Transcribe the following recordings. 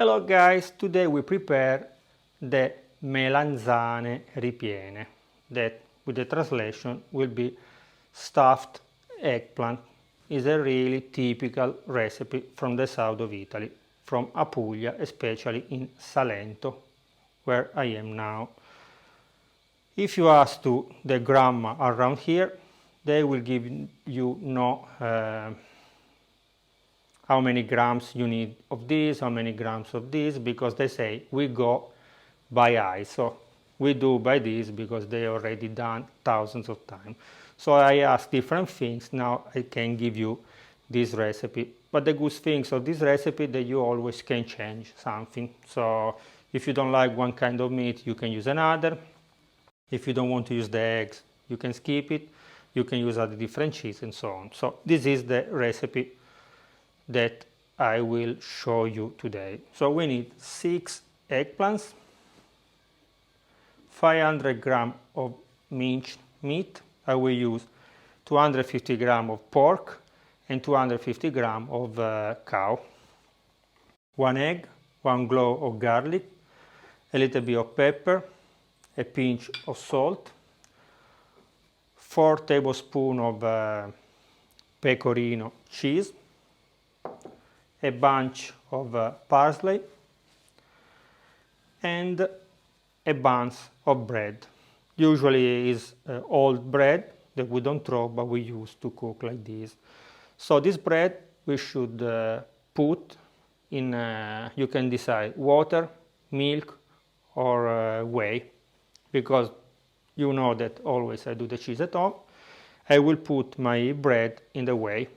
Hello guys, today we prepare the melanzane ripiene, that with the translation will be stuffed eggplant. Is a really typical recipe from the south of Italy, from Apulia, especially in Salento, where I am now. If you ask to the grandma around here, they will give you how many grams you need of this, how many grams of this, because they say we go by eye. So we do by this because they already done thousands of times. So I ask different things. Now I can give you this recipe. But the good things of this recipe that you always can change something. So if you don't like one kind of meat, you can use another. If you don't want to use the eggs, you can skip it. You can use other different cheese and so on. So this is the recipe that I will show you today. So we need 6 eggplants, 500 grams of minced meat. I will use 250 grams of pork and 250 grams of cow. 1 egg, 1 clove of garlic, a little bit of pepper, a pinch of salt, 4 tablespoons of Pecorino cheese, a bunch of parsley, and a bunch of bread. Usually is old bread that we don't throw, but we use to cook like this. So this bread we should put in, you can decide, water, milk, or whey, because you know that always I do the cheese at home. I will put my bread in the whey,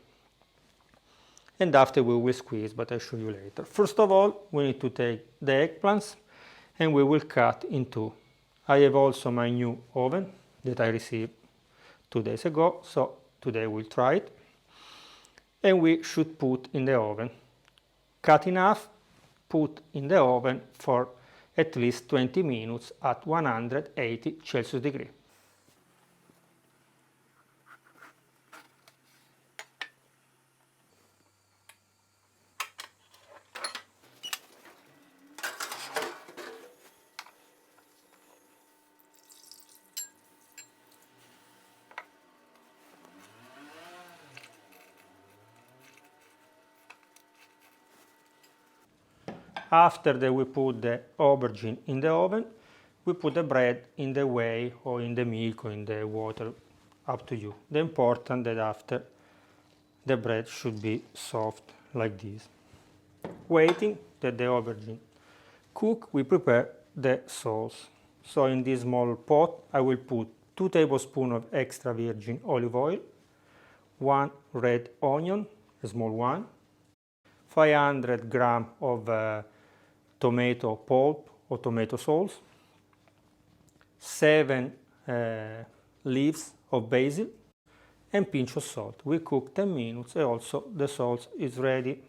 and after we will squeeze, but I'll show you later. First of all, we need to take the eggplants and we will cut in 2. I have also my new oven that I received 2 days ago, so today we'll try it. And we should put in the oven. Cut in half, put in the oven for at least 20 minutes at 180 Celsius degree. After that we put the aubergine in the oven, we put the bread in the whey or in the milk or in the water, up to you. The important that after the bread should be soft like this. Waiting that the aubergine cook, we prepare the sauce. So in this small pot I will put 2 tablespoons of extra virgin olive oil, 1 red onion, a small one, 500 grams of tomato pulp or tomato sauce, 7 leaves of basil, and pinch of salt. We cook 10 minutes and also the sauce is ready.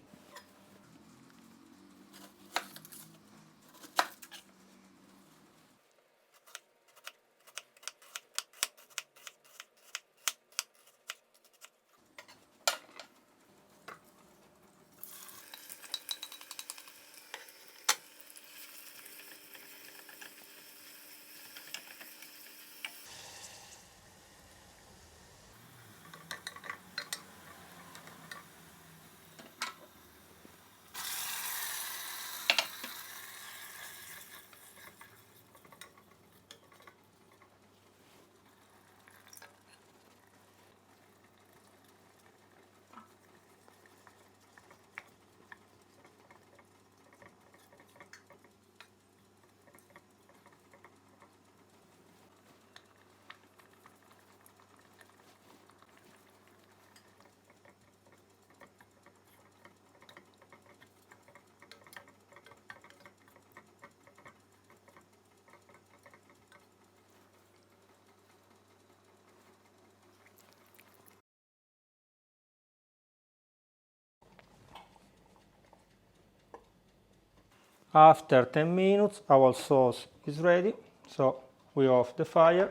After 10 minutes our sauce is ready, so we off the fire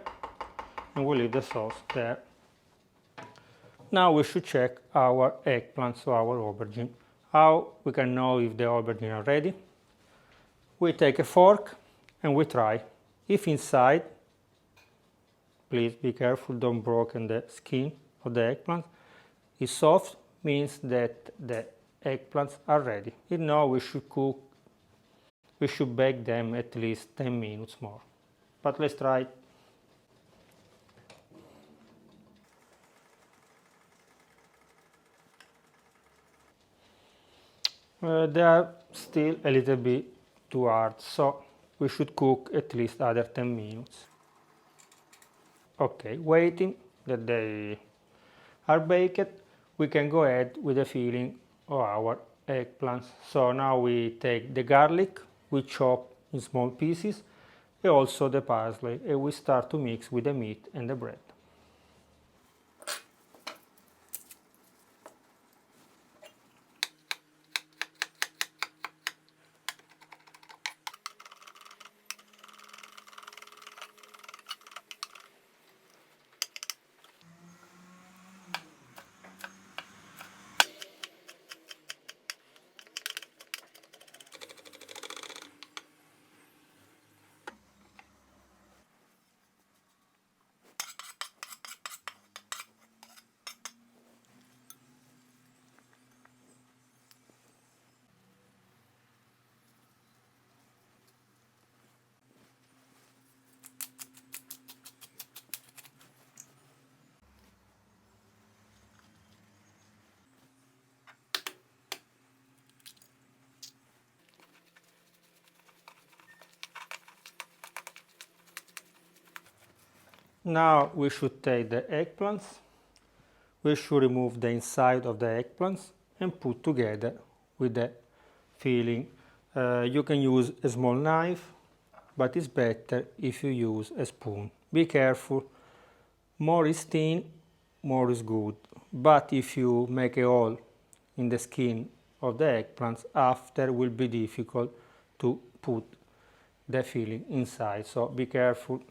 and we leave the sauce there. Now we should check our eggplants, so our aubergine. How we can know if the aubergine are ready? We take a fork and we try. If inside, please be careful, don't broken the skin of the eggplant, is soft, means that the eggplants are ready. If not, we should bake them at least 10 minutes more. But let's try. They are still a little bit too hard, so we should cook at least other 10 minutes. Okay, waiting that they are baked, we can go ahead with the filling of our eggplants. So now we take the garlic, we chop in small pieces, and also the parsley, and we start to mix with the meat and the bread. Now we should take the eggplants, we should remove the inside of the eggplants and put together with the filling. You can use a small knife, but it's better if you use a spoon. Be careful, more is thin, more is good. But if you make a hole in the skin of the eggplants, after will be difficult to put the filling inside, so be careful.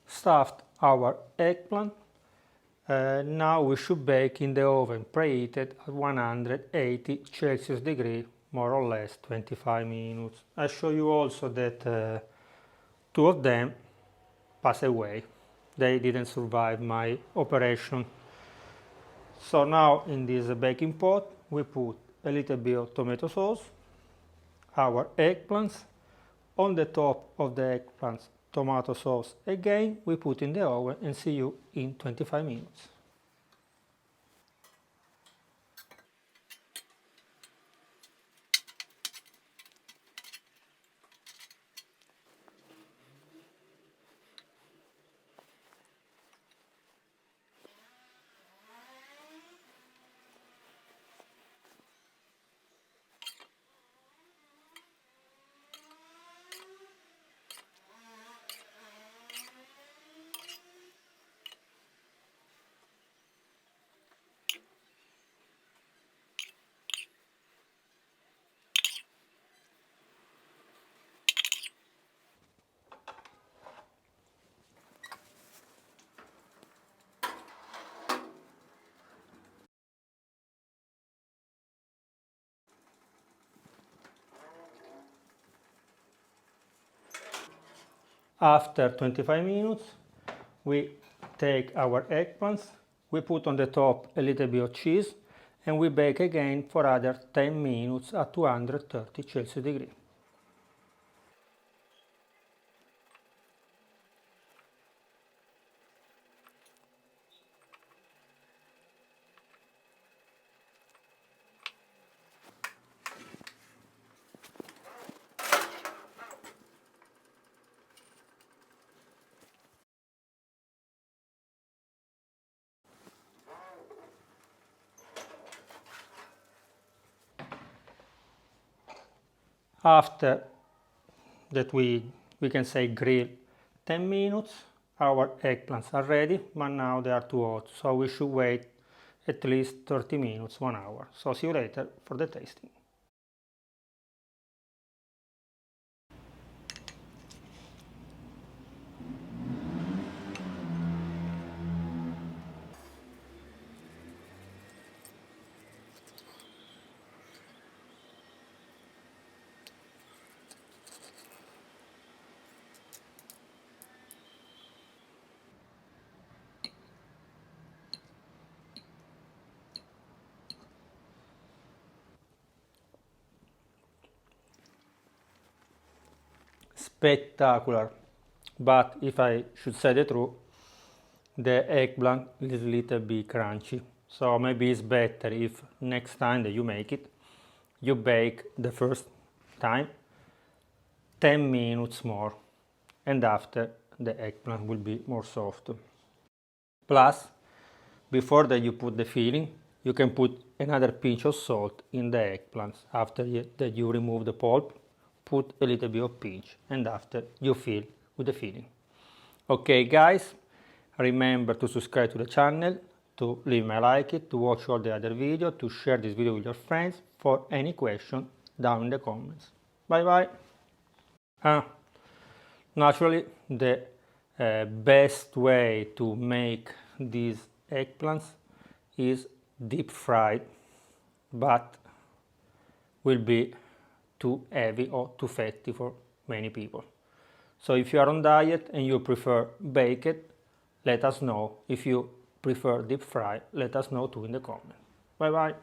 Stuffed our eggplant. Now we should bake in the oven preheated at 180 Celsius degree, more or less 25 minutes. I show you also that two of them pass away. They didn't survive my operation. So now in this baking pot we put a little bit of tomato sauce, our eggplants, on the top of the eggplants tomato sauce again, we put in the oven and see you in 25 minutes. After 25 minutes, we take our eggplants We put on the top a little bit of cheese and we bake again for other 10 minutes at 230 Celsius degree. After that we can say grill 10 minutes, our eggplants are ready, but now they are too hot, so we should wait at least 30 minutes, 1 hour. So see you later for the tasting. Spectacular, but if I should say the truth, the eggplant is a little bit crunchy, so maybe it's better if next time that you make it, you bake the first time 10 minutes more, and after the eggplant will be more soft. Plus, before that you put the filling, you can put another pinch of salt in the eggplants. After that you remove the pulp, put a little bit of pinch, and after you fill with the filling. Okay guys, remember to subscribe to the channel, to leave me a like, to watch all the other videos, to share this video with your friends. For any question, down in the comments. Bye bye. Naturally, the best way to make these eggplants is deep fried, but will be too heavy or too fatty for many people. So if you are on diet and you prefer baked, let us know. If you prefer deep fry, let us know too in the comments. Bye bye.